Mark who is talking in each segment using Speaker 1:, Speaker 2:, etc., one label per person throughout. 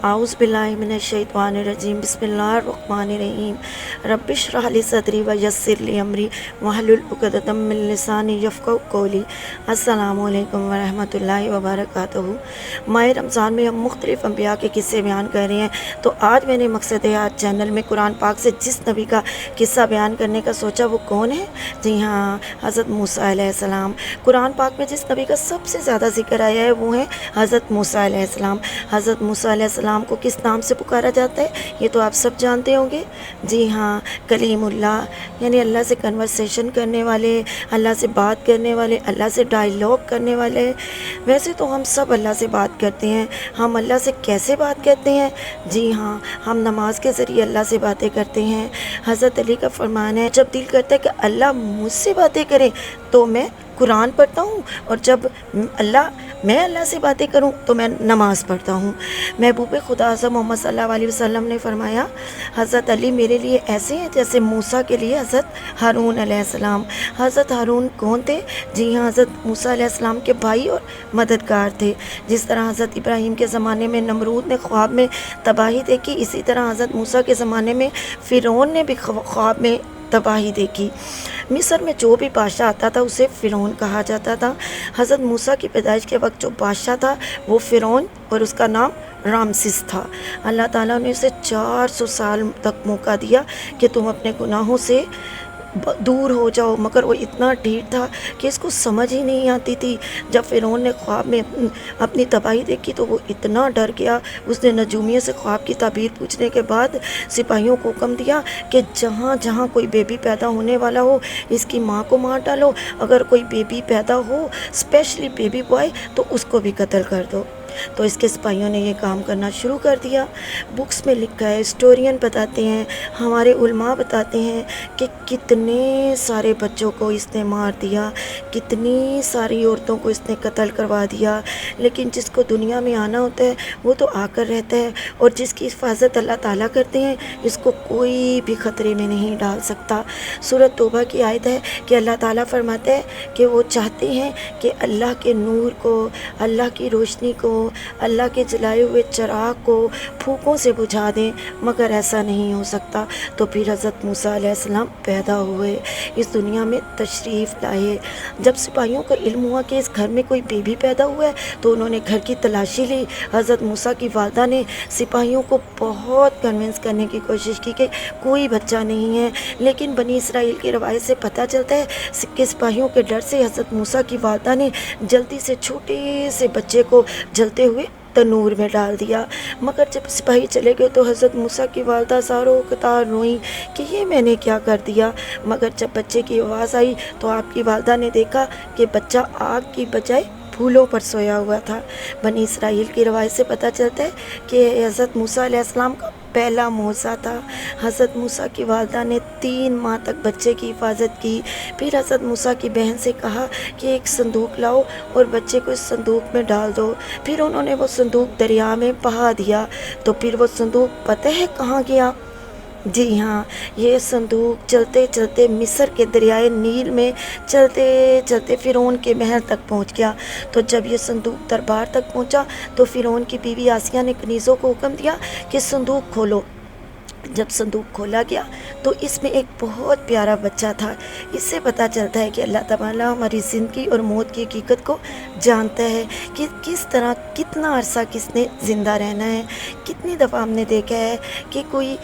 Speaker 1: اعوذ باللہ من الشیطان الرجیم بسم اللہ الرحمن الرحیم رب اشرح لی صدری ویسر لی امری واحلل عقدۃ من لسانی یفقہوا قولی۔ السلام علیکم ورحمۃ اللہ وبرکاتہ۔ ماہ رمضان میں ہم مختلف انبیاء کے قصے بیان کر رہے ہیں، تو آج میں نے مقصد آج چینل میں قرآن پاک سے جس نبی کا قصہ بیان کرنے کا سوچا وہ کون ہے؟ جی ہاں، حضرت موسیٰ علیہ السلام۔ قرآن پاک میں جس نبی کا سب سے زیادہ ذکر آیا ہے وہ ہے حضرت موسیٰ علیہ السلام۔ حضرت موسیٰ علیہ السلام کو کس نام سے پکارا جاتا ہے یہ تو آپ سب جانتے ہوں گے۔ جی ہاں، کلیم اللہ، یعنی اللہ سے کنورسیشن کرنے والے، اللہ سے بات کرنے والے، اللہ سے ڈائیلاگ کرنے والے۔ ویسے تو ہم سب اللہ سے بات کرتے ہیں، ہم اللہ سے کیسے بات کرتے ہیں؟ جی ہاں، ہم نماز کے ذریعے اللہ سے باتیں کرتے ہیں۔ حضرت علی کا فرمان ہے، جب دل کرتا ہے کہ اللہ مجھ سے باتیں کرے تو میں قرآن پڑھتا ہوں، اور جب میں اللہ سے باتیں کروں تو میں نماز پڑھتا ہوں۔ محبوب خدا اعظم محمد صلی اللہ علیہ وسلم نے فرمایا، حضرت علی میرے لیے ایسے ہیں جیسے موسیٰ کے لیے حضرت ہارون علیہ السلام۔ حضرت ہارون کون تھے؟ جی ہاں، حضرت موسیٰ علیہ السلام کے بھائی اور مددگار تھے۔ جس طرح حضرت ابراہیم کے زمانے میں نمرود نے خواب میں تباہی دیکھی، اسی طرح حضرت موسیٰ کے زمانے میں فرعون نے بھی خواب میں تباہی دیکھی۔ مصر میں جو بھی بادشاہ آتا تھا اسے فرعون کہا جاتا تھا۔ حضرت موسیٰ کی پیدائش کے وقت جو بادشاہ تھا وہ فرعون، اور اس کا نام رامسس تھا۔ اللہ تعالیٰ نے اسے 400 سال تک موقع دیا کہ تم اپنے گناہوں سے دور ہو جاؤ، مگر وہ اتنا ڈھیر تھا کہ اس کو سمجھ ہی نہیں آتی تھی۔ جب فرعون نے خواب میں اپنی تباہی دیکھی تو وہ اتنا ڈر گیا، اس نے نجومیہ سے خواب کی تعبیر پوچھنے کے بعد سپاہیوں کو حکم دیا کہ جہاں جہاں کوئی بیبی پیدا ہونے والا ہو اس کی ماں کو مار ڈالو، اگر کوئی بیبی پیدا ہو اسپیشلی بیبی بوائے تو اس کو بھی قتل کر دو۔ تو اس کے سپاہیوں نے یہ کام کرنا شروع کر دیا۔ بکس میں لکھا ہے، ہسٹورین بتاتے ہیں، ہمارے علماء بتاتے ہیں کہ کتنے سارے بچوں کو اس نے مار دیا، کتنی ساری عورتوں کو اس نے قتل کروا دیا۔ لیکن جس کو دنیا میں آنا ہوتا ہے وہ تو آ کر رہتا ہے، اور جس کی حفاظت اللہ تعالیٰ کرتے ہیں اس کو کوئی بھی خطرے میں نہیں ڈال سکتا۔ سورۃ توبہ کی آیت ہے کہ اللہ تعالیٰ فرماتا ہے کہ وہ چاہتے ہیں کہ اللہ کے نور کو، اللہ کی روشنی کو، اللہ کے جلائے ہوئے چراغ کو پھوکوں سے بجھا دیں، مگر ایسا نہیں ہو سکتا۔ تو پھر حضرت موسیٰ علیہ السلام پیدا ہوئے، اس دنیا میں تشریف لائے۔ جب سپاہیوں کو علم ہوا کہ اس گھر میں کوئی بیبی پیدا ہوا ہے تو انہوں نے گھر کی تلاشی لی۔ حضرت موسیٰ کی والدہ نے سپاہیوں کو بہت کنونس کرنے کی کوشش کی کہ کوئی بچہ نہیں ہے، لیکن بنی اسرائیل کی روایت سے پتہ چلتا ہے کہ سپاہیوں کے ڈر سے حضرت موسیٰ کی والدہ نے جلدی سے چھوٹے سے بچے کو جلتے ہوئے تنور میں ڈال دیا۔ مگر جب سپاہی چلے گئے تو حضرت موسیٰ کی والدہ زاروں قطار روئیں کہ یہ میں نے کیا کر دیا۔ مگر جب بچے کی آواز آئی تو آپ کی والدہ نے دیکھا کہ بچہ آگ کی بجائے پھولوں پر سویا ہوا تھا۔ بنی اسرائیل کی روایت سے پتہ چلتا ہے کہ حضرت موسیٰ علیہ السلام کا پہلا معجزہ تھا۔ حضرت موسیٰ کی والدہ نے 3 ماہ تک بچے کی حفاظت کی۔ پھر حضرت موسیٰ کی بہن سے کہا کہ ایک صندوق لاؤ اور بچے کو اس صندوق میں ڈال دو۔ پھر انہوں نے وہ صندوق دریا میں بہا دیا۔ تو پھر وہ صندوق پتہ ہے کہاں گیا؟ جی ہاں، یہ صندوق چلتے چلتے مصر کے دریائے نیل میں چلتے چلتے فرعون کے محل تک پہنچ گیا۔ تو جب یہ صندوق دربار تک پہنچا تو فرعون کی بیوی آسیہ نے کنیزوں کو حکم دیا کہ صندوق کھولو۔ جب صندوق کھولا گیا تو اس میں ایک بہت پیارا بچہ تھا۔ اس سے پتہ چلتا ہے کہ اللہ تعالیٰ ہماری زندگی اور موت کی حقیقت کو جانتا ہے کہ کس طرح کتنا عرصہ کس نے زندہ رہنا ہے۔ کتنی دفعہ ہم نے دیکھا ہے کہ کوئی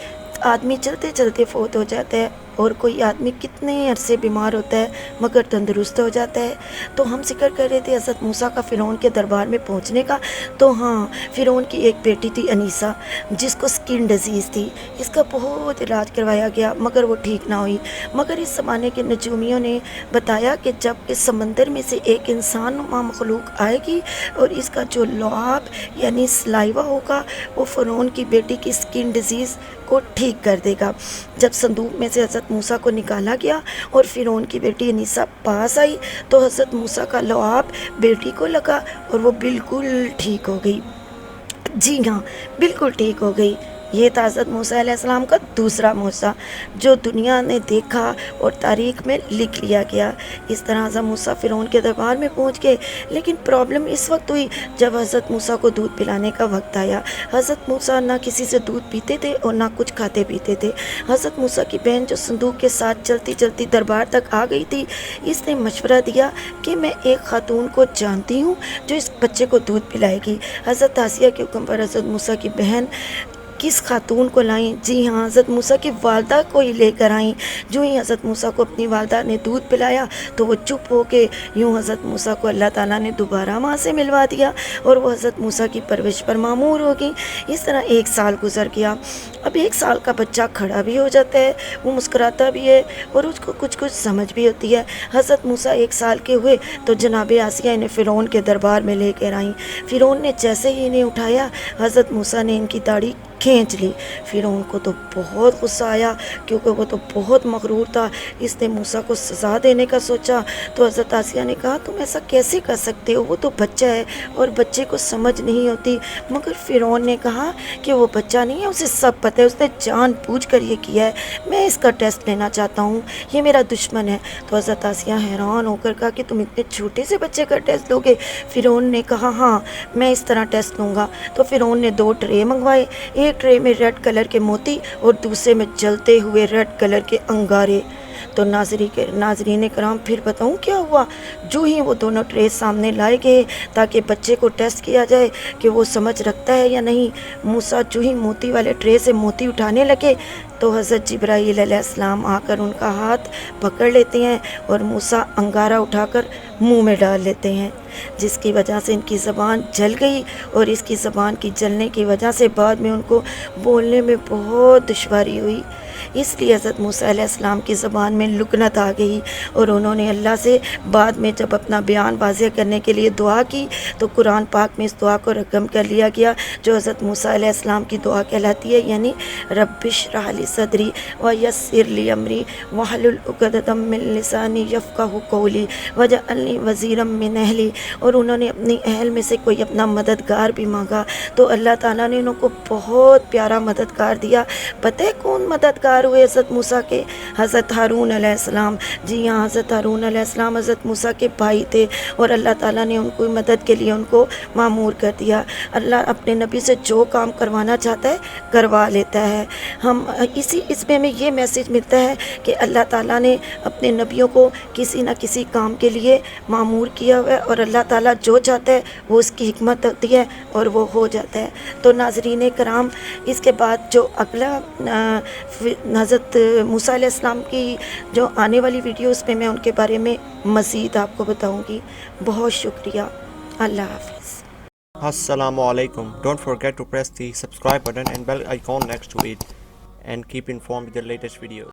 Speaker 1: آدمی چلتے چلتے فوت ہو جاتا ہے، اور کوئی آدمی کتنے عرصے بیمار ہوتا ہے مگر تندرست ہو جاتا ہے۔ تو ہم ذکر کر رہے تھے حضرت موسیٰ کا فرعون کے دربار میں پہنچنے کا، تو ہاں، فرعون کی ایک بیٹی تھی انیسہ جس کو سکن ڈیزیز تھی۔ اس کا بہت علاج کروایا گیا مگر وہ ٹھیک نہ ہوئی۔ مگر اس زمانے کے نجومیوں نے بتایا کہ جب اس سمندر میں سے ایک انسان نما مخلوق آئے گی اور اس کا جو لعاب یعنی سلائیوا ہوگا وہ فرعون کی بیٹی کی سکن ڈیزیز کو ٹھیک کر دے گا۔ جب صندوق میں سے حضرت موسیٰ کو نکالا گیا اور فرعون کی بیٹی انیسہ پاس آئی تو حضرت موسیٰ کا لعاب بیٹی کو لگا اور وہ بالکل ٹھیک ہو گئی۔ جی ہاں، بالکل ٹھیک ہو گئی۔ یہ تھا حضرت موسیٰ علیہ السلام کا دوسرا معجزہ جو دنیا نے دیکھا اور تاریخ میں لکھ لیا گیا۔ اس طرح حضرت موسیٰ فرعون کے دربار میں پہنچ گئے، لیکن پرابلم اس وقت ہوئی جب حضرت موسیٰ کو دودھ پلانے کا وقت آیا۔ حضرت موسیٰ نہ کسی سے دودھ پیتے تھے اور نہ کچھ کھاتے پیتے تھے۔ حضرت موسیٰ کی بہن جو صندوق کے ساتھ چلتی چلتی دربار تک آ گئی تھی، اس نے مشورہ دیا کہ میں ایک خاتون کو جانتی ہوں جو اس بچے کو دودھ پلائے گی۔ حضرت آسیہ کے حکم پر حضرت موسیٰ کی بہن کس خاتون کو لائیں؟ جی ہاں، حضرت موسیٰ کی والدہ کو ہی لے کر آئیں۔ جو ہی حضرت موسیٰ کو اپنی والدہ نے دودھ پلایا تو وہ چپ ہو کے یوں حضرت موسیٰ کو اللہ تعالیٰ نے دوبارہ ماں سے ملوا دیا اور وہ حضرت موسیٰ کی پرورش پر معمور ہو گئی۔ اس طرح 1 سال گزر گیا۔ اب 1 سال کا بچہ کھڑا بھی ہو جاتا ہے، وہ مسکراتا بھی ہے اور اس کو کچھ سمجھ بھی ہوتی ہے۔ حضرت موسیٰ 1 سال کے ہوئے تو جناب آسیہ انہیں فرعون کے دربار میں لے کر آئیں۔ فرعون نے جیسے ہی انہیں اٹھایا، حضرت موسیٰ نے ان کی داڑھی کھینچ لی۔ فرعون کو تو بہت غصہ آیا کیونکہ وہ تو بہت مغرور تھا۔ اس نے موسیٰ کو سزا دینے کا سوچا تو حضرت آسیہ نے کہا تم ایسا کیسے کر سکتے ہو، وہ تو بچہ ہے اور بچے کو سمجھ نہیں ہوتی۔ مگر فرعون نے کہا کہ وہ بچہ نہیں ہے، اسے سب پتہ ہے، اس نے جان بوجھ کر یہ کیا ہے، میں اس کا ٹیسٹ لینا چاہتا ہوں، یہ میرا دشمن ہے۔ تو حضرت آسیہ حیران ہو کر کہا کہ تم اتنے چھوٹے سے بچے کا ٹیسٹ لو گے؟ فرعون نے کہا ہاں میں اس طرح ٹیسٹ لوں گا۔ تو فرعون نے 2 ٹرے منگوائے، ایک ٹرے میں ریڈ کلر کے موتی اور دوسرے میں جلتے ہوئے ریڈ کلر کے انگارے۔ تو ناظرین کرام پھر بتاؤں کیا ہوا؟ جو ہی وہ دونوں ٹرے سامنے لائے گئے تاکہ بچے کو ٹیسٹ کیا جائے کہ وہ سمجھ رکھتا ہے یا نہیں، موسیٰ جو ہی موتی والے ٹرے سے موتی اٹھانے لگے تو حضرت جبرائیل علیہ السلام آ کر ان کا ہاتھ پکڑ لیتے ہیں اور موسیٰ انگارہ اٹھا کر منہ میں ڈال لیتے ہیں، جس کی وجہ سے ان کی زبان جل گئی اور اس کی زبان کی جلنے کی وجہ سے بعد میں ان کو بولنے میں بہت دشواری ہوئی۔ اس لیے حضرت موسیٰ علیہ السلام کی زبان میں لکنت آ گئی اور انہوں نے اللہ سے بعد میں جب اپنا بیان واضح کرنے کے لیے دعا کی تو قرآن پاک میں اس دعا کو رقم کر لیا گیا جو حضرت موسیٰ علیہ السلام کی دعا کہلاتی ہے، یعنی رب اشرح لی صدری ویسر لی امری واحلل عقدۃ من لسانی یفقہوا قولی واجعلنی وزیرا من اہلی۔ اور انہوں نے اپنی اہل میں سے کوئی اپنا مددگار بھی مانگا تو اللہ تعالیٰ نے انہوں کو بہت پیارا مددگار دیا۔ پتہ ہے کون مددگار ہوئے حضرت موسیٰ کے؟ حضرت ہارون علیہ السلام۔ جی ہاں، حضرت ہارون علیہ السلام حضرت موسیٰ کے بھائی تھے اور اللہ تعالیٰ نے ان کو مدد کے لیے ان کو معمور کر دیا۔ اللہ اپنے نبی سے جو کام کروانا چاہتا ہے کروا لیتا ہے۔ ہم اس میں ہمیں یہ میسج ملتا ہے کہ اللہ تعالیٰ نے اپنے نبیوں کو کسی نہ کسی کام کے لیے معمور کیا ہوا ہے اور اللہ تعالیٰ جو چاہتا ہے وہ اس کی حکمت ہوتی ہے اور وہ ہو جاتا ہے۔ تو ناظرین کرام، اس کے بعد جو اگلا حضرت موسیٰ علیہ السلام کی جو آنے والی ویڈیوز میں میں ان کے بارے میں مزید آپ کو بتاؤں گی۔ بہت شکریہ، اللہ حافظ۔
Speaker 2: Assalamu alaikum. Don't forget to press the subscribe button and bell icon next to it and keep informed with the latest videos.